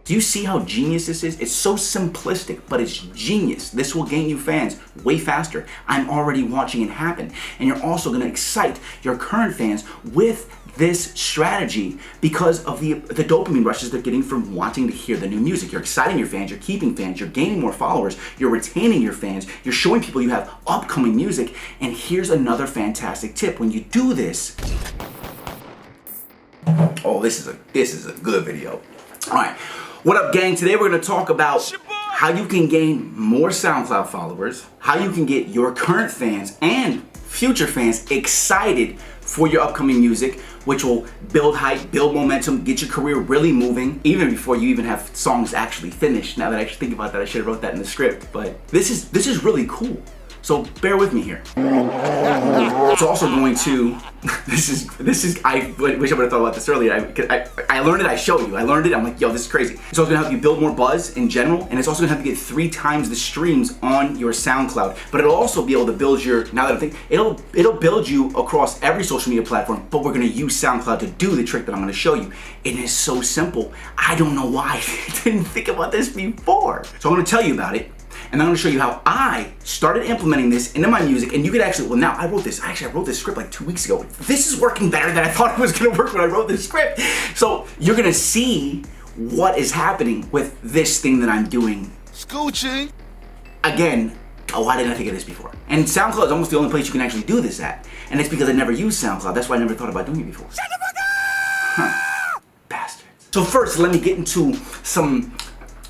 Do you see how genius this is? It's so simplistic, but it's genius. This will gain you fans way faster. I'm already watching it happen. And you're also gonna excite your current fans with this strategy because of the dopamine rushes they're getting from wanting to hear the new music. You're exciting your fans, you're keeping fans, you're gaining more followers, you're retaining your fans, you're showing people you have upcoming music. And here's another fantastic tip. When you do this, oh, this is a good video. All right. What up, gang? Today we're going to talk about how you can gain more SoundCloud followers, how you can get your current fans and future fans excited for your upcoming music, which will build hype, build momentum, get your career really moving, even before you even have songs actually finished. Now that I actually think about that, I should have wrote that in the script, but this is really cool. So bear with me here. It's also going to, this is, I wish I would have thought about this earlier. I learned it, I showed you. I learned it, I'm like, yo, this is crazy. It's also gonna help you build more buzz in general, and it's also gonna help you get 3 times the streams on your SoundCloud. But it'll also be able to build your, now that I think, it'll build you across every social media platform, but we're gonna use SoundCloud to do the trick that I'm gonna show you. It is so simple. I don't know why I didn't think about this before. So I'm gonna tell you about it. And I'm gonna show you how I started implementing this into my music, and you could actually, well, now I wrote this script like 2 weeks ago. This is working better than I thought it was gonna work when I wrote this script. So you're gonna see what is happening with this thing that I'm doing. Scoochie. Again, why didn't I think of this before? And SoundCloud is almost the only place you can actually do this at. And it's because I never used SoundCloud. That's why I never thought about doing it before. Shut the fuck up! Huh. Bastards. So first, let me get into some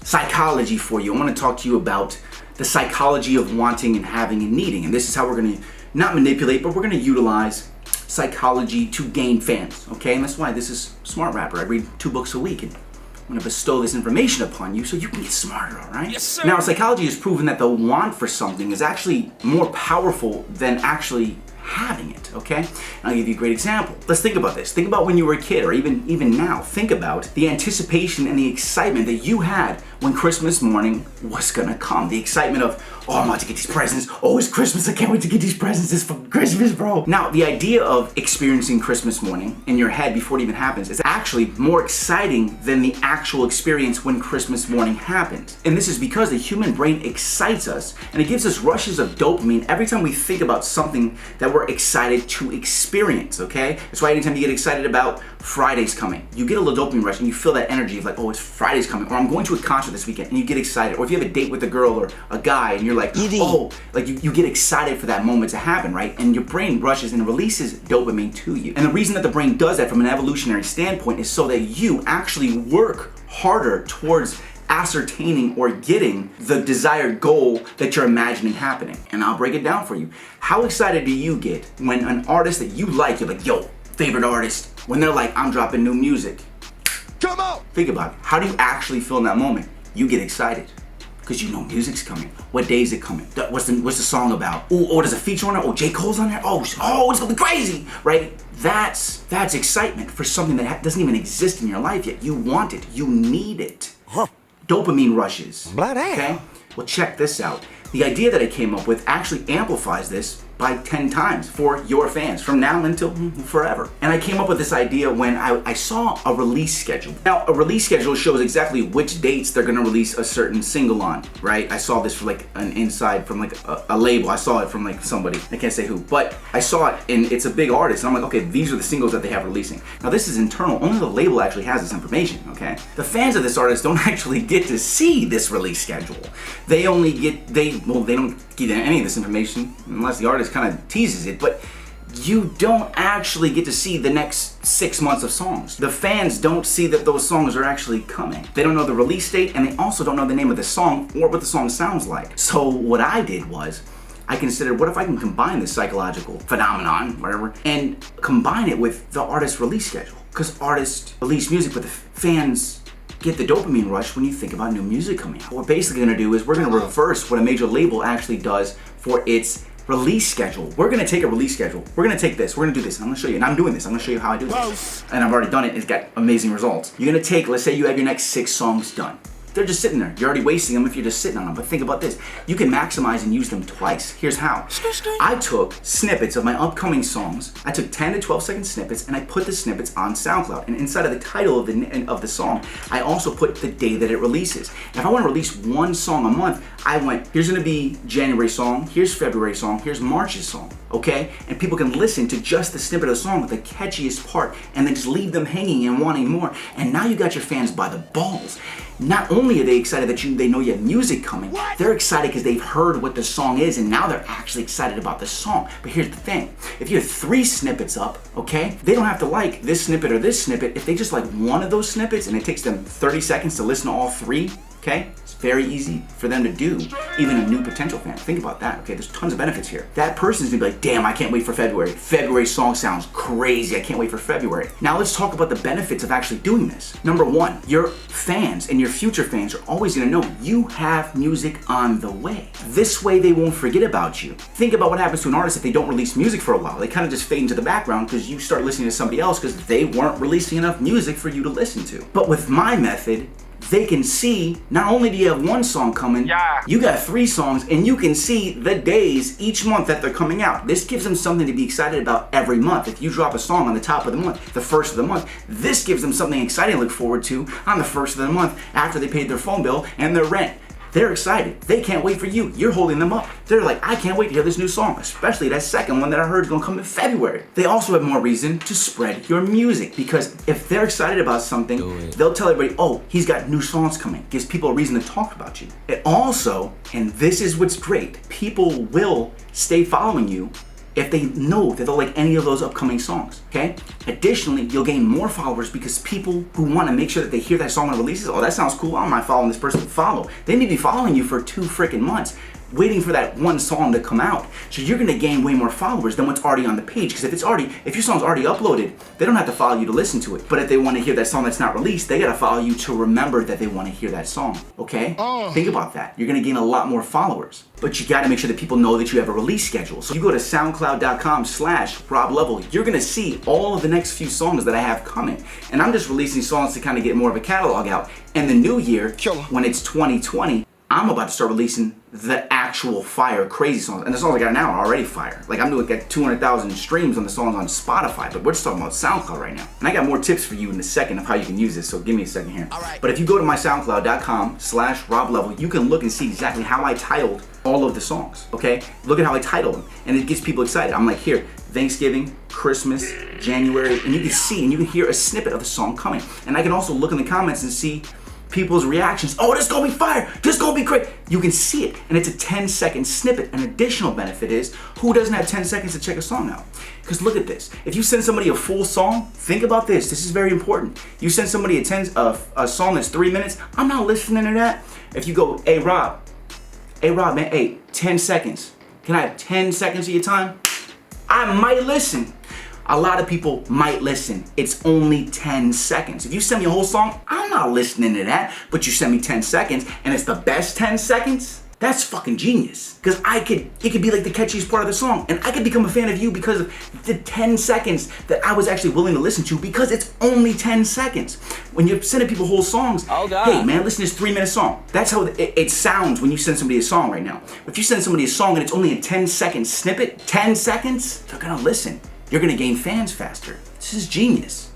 psychology for you. I want to talk to you about the psychology of wanting and having and needing. And this is how we're going to not manipulate, but we're going to utilize psychology to gain fans. Okay? And that's why this is Smart Rapper. I read 2 books a week, and I'm going to bestow this information upon you so you can get smarter, all right? Yes, sir. Now, psychology has proven that the want for something is actually more powerful than actually having it, okay? And I'll give you a great example. Let's think about this. Think about when you were a kid, or even now. Think about the anticipation and the excitement that you had when Christmas morning was gonna come. The excitement of, oh, I'm about to get these presents. Oh, it's Christmas. I can't wait to get these presents. It's for Christmas, bro. Now, the idea of experiencing Christmas morning in your head before it even happens is actually more exciting than the actual experience when Christmas morning happens. And this is because the human brain excites us, and it gives us rushes of dopamine every time we think about something that we're excited to experience, okay? That's why anytime you get excited about Friday's coming, you get a little dopamine rush and you feel that energy of like, oh, it's Friday's coming, or I'm going to a concert this weekend, and you get excited. Or if you have a date with a girl or a guy and you're like, oh, like you get excited for that moment to happen, right? And your brain rushes and releases dopamine to you. And the reason that the brain does that from an evolutionary standpoint is so that you actually work harder towards ascertaining or getting the desired goal that you're imagining happening. And I'll break it down for you. How excited do you get when an artist that you like, you're like, yo, favorite artist, when they're like, I'm dropping new music? Come out! Think about it. How do you actually feel in that moment? You get excited because you know music's coming. What day is it coming? What's the song about? Oh, there's a feature on it. Oh, J. Cole's on there. Oh, it's gonna be crazy, right? That's excitement for something that doesn't even exist in your life yet. You want it. You need it. Huh. Dopamine rushes. Okay? Well, check this out. The idea that I came up with actually amplifies this by 10 times for your fans from now until forever. And I came up with this idea when I saw a release schedule. Now, a release schedule shows exactly which dates they're gonna release a certain single on, right? I saw this for like an inside from like a label. I saw it from like somebody, I can't say who, but I saw it and it's a big artist. And I'm like, okay, these are the singles that they have releasing. Now this is internal, only the label actually has this information, okay? The fans of this artist don't actually get to see this release schedule. They don't get any of this information unless the artist kind of teases it, but you don't actually get to see the next 6 months of songs. The fans don't see that those songs are actually coming. They don't know the release date, and they also don't know the name of the song or what the song sounds like. So what I did was, I considered, what if I can combine this psychological phenomenon, whatever, and combine it with the artist's release schedule? Because artists release music, but the fans get the dopamine rush when you think about new music coming out. What we're basically gonna do is we're gonna reverse what a major label actually does for its release schedule. We're gonna take a release schedule. We're gonna take this, we're gonna do this, and I'm gonna show you, and I'm doing this, I'm gonna show you how I do this. And I've already done it, it's got amazing results. You're gonna take, let's say you have your next 6 songs done. they're just sitting there. You're already wasting them if you're just sitting on them. But think about this. You can maximize and use them twice. Here's how. I took snippets of my upcoming songs. I took 10 to 12 second snippets and I put the snippets on SoundCloud. And inside of the title of the song, I also put the day that it releases. And if I want to release one song a month, I went, here's going to be January song, here's February song, here's March's song, okay? And people can listen to just the snippet of the song with the catchiest part and then just leave them hanging and wanting more. And now you got your fans by the balls. Not only are they excited that they know you have music coming, they're excited because they've heard what the song is and now they're actually excited about the song. But here's the thing, if you have 3 snippets up, okay, they don't have to like this snippet or this snippet. If they just like one of those snippets and it takes them 30 seconds to listen to all 3, okay, it's very easy for them to do, even a new potential fan. Think about that, okay? There's tons of benefits here. That person's gonna be like, damn, I can't wait for February. February song sounds crazy. I can't wait for February. Now let's talk about the benefits of actually doing this. Number 1, your fans and your future fans are always gonna know you have music on the way. This way they won't forget about you. Think about what happens to an artist if they don't release music for a while. They kind of just fade into the background because you start listening to somebody else because they weren't releasing enough music for you to listen to. But with my method, they can see, not only do you have 1 song coming, you got 3 songs, and you can see the days each month that they're coming out. This gives them something to be excited about every month. If you drop a song on the top of the month, the first of the month, this gives them something exciting to look forward to on the first of the month after they paid their phone bill and their rent. They're excited. They can't wait for you. You're holding them up. They're like, I can't wait to hear this new song, especially that second one that I heard is gonna come in February. They also have more reason to spread your music because if they're excited about something, they'll tell everybody, oh, he's got new songs coming. Gives people a reason to talk about you. It also, and this is what's great, people will stay following you if they know that they'll like any of those upcoming songs, okay? Additionally, you'll gain more followers because people who want to make sure that they hear that song when it releases, oh, that sounds cool, I might following this person to follow. They may be following you for 2 freaking months, waiting for that one song to come out. So you're gonna gain way more followers than what's already on the page. Because if your song's already uploaded, they don't have to follow you to listen to it. But if they want to hear that song that's not released, they gotta follow you to remember that they want to hear that song, okay? Think about that. You're gonna gain a lot more followers. But you gotta make sure that people know that you have a release schedule. So you go to soundcloud.com/RobLevel, you're gonna see all of the next few songs that I have coming. And I'm just releasing songs to kind of get more of a catalog out. And the new year, when it's 2020, I'm about to start releasing the actual fire crazy songs. And the songs I got now are already fire. Like I'm doing like 200,000 streams on the songs on Spotify, but we're just talking about SoundCloud right now. And I got more tips for you in a second of how you can use this, so give me a second here. But if you go to my SoundCloud.com/RobLevel, you can look and see exactly how I titled all of the songs, okay? Look at how I titled them, and it gets people excited. I'm like, here, Thanksgiving, Christmas, January, and you can see and you can hear a snippet of the song coming. And I can also look in the comments and see people's reactions. Oh, this is gonna be fire. This is gonna be great. You can see it, and it's a 10-second snippet. An additional benefit is, who doesn't have 10 seconds to check a song out? Because look at this. If you send somebody a full song, think about this. This is very important. You send somebody a song that's 3 minutes. I'm not listening to that. If you go, hey Rob, man, hey, 10 seconds. Can I have 10 seconds of your time? I might listen. A lot of people might listen. It's only 10 seconds. If you send me a whole song, I'm not listening to that, but you send me 10 seconds and it's the best 10 seconds, that's fucking genius. Because it could be like the catchiest part of the song, and I could become a fan of you because of the 10 seconds that I was actually willing to listen to, because it's only 10 seconds. When you're sending people whole songs, hey man, listen to this 3-minute song. That's how it sounds when you send somebody a song right now. If you send somebody a song and it's only a 10-second snippet, 10 seconds, they're gonna listen. You're gonna gain fans faster. This is genius.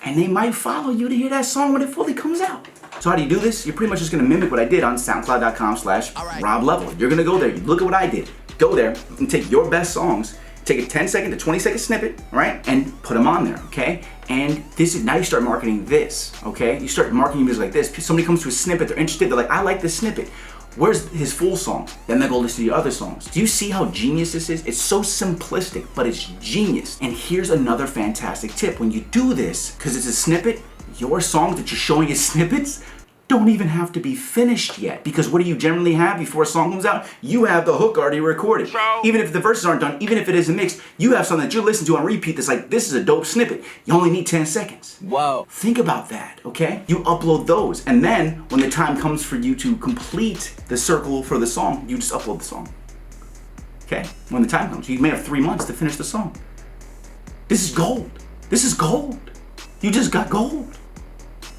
And they might follow you to hear that song when it fully comes out. So how do you do this? You're pretty much just gonna mimic what I did on SoundCloud.com/RobLevel. You're gonna go there, you look at what I did. Go there and take your best songs, take a 10-second to 20-second snippet, right? And put them on there, okay? And this is, now you start marketing this, okay? You start marketing music like this. Somebody comes to a snippet, they're interested, they're like, I like this snippet. Where's his full song? Then they go listen to your other songs. Do you see how genius this is? It's so simplistic, but it's genius. And here's another fantastic tip. When you do this, because it's a snippet, your songs that you're showing as snippets don't even have to be finished yet. Because what do you generally have before a song comes out? You have the hook already recorded. Even if the verses aren't done, even if it isn't mixed, you have something that you listen to on repeat that's like, this is a dope snippet. You only need 10 seconds. Whoa. Think about that, okay? You upload those, and then when the time comes for you to complete the circle for the song, you just upload the song. Okay? When the time comes, you may have 3 months to finish the song. This is gold. This is gold. You just got gold.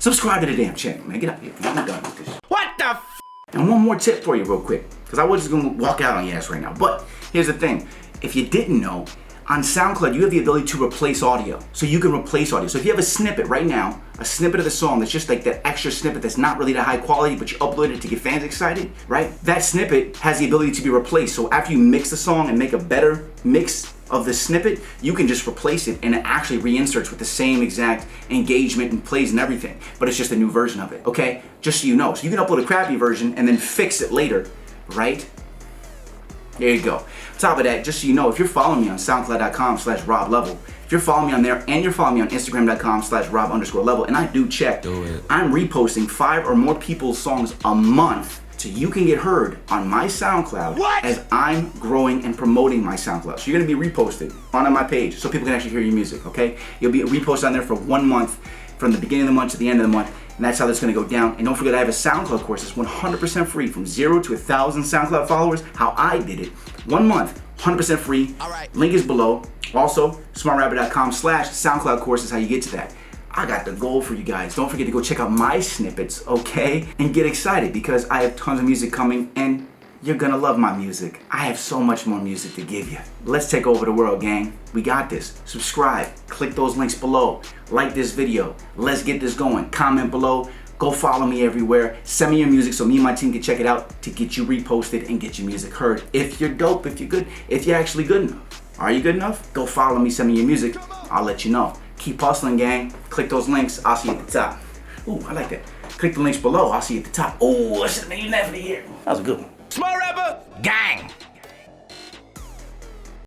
Subscribe to the damn channel, man. Get out here. I'm done with this. What the f? And one more tip for you real quick, because I was just gonna walk out on your ass right now. But here's the thing. If you didn't know, on SoundCloud, you have the ability to replace audio. So you can replace audio. So if you have a snippet right now, a snippet of the song that's just like that extra snippet that's not really that high quality, but you upload it to get fans excited, right? That snippet has the ability to be replaced. So after you mix the song and make a better mix of the snippet, you can just replace it and it actually reinserts with the same exact engagement and plays and everything. But it's just a new version of it, okay? Just so you know. So you can upload a crappy version and then fix it later, right? There you go. On top of that, just so you know, if you're following me on soundcloud.com/RobLevel, if you're following me on there and you're following me on Instagram.com/Rob_level, and I do check, I'm reposting 5 or more people's songs a month so you can get heard on my SoundCloud as I'm growing and promoting my SoundCloud. So you're gonna be reposted on my page so people can actually hear your music, okay? You'll be reposted on there for 1 month, from the beginning of the month to the end of the month. And that's how that's gonna go down. And don't forget, I have a SoundCloud course that's 100% free, from 0 to 1,000 SoundCloud followers, how I did it. 1 month, 100% free. Link is below. Also, smartrabbit.com/SoundCloud course is how you get to that. I got the goal for you guys. Don't forget to go check out my snippets, okay? And get excited, because I have tons of music coming and you're gonna love my music. I have so much more music to give you. Let's take over the world, gang. We got this. Subscribe, click those links below, like this video. Let's get this going. Comment below, go follow me everywhere. Send me your music so me and my team can check it out to get you reposted and get your music heard. If you're dope, if you're good, if you're actually good enough. Are you good enough? Go follow me, send me your music. I'll let you know. Keep hustling, gang. Click those links. I'll see you at the top. Ooh, I like that. Click the links below. I'll see you at the top. Ooh, I should have made you laugh in the ear. That was a good one. Small rapper gang.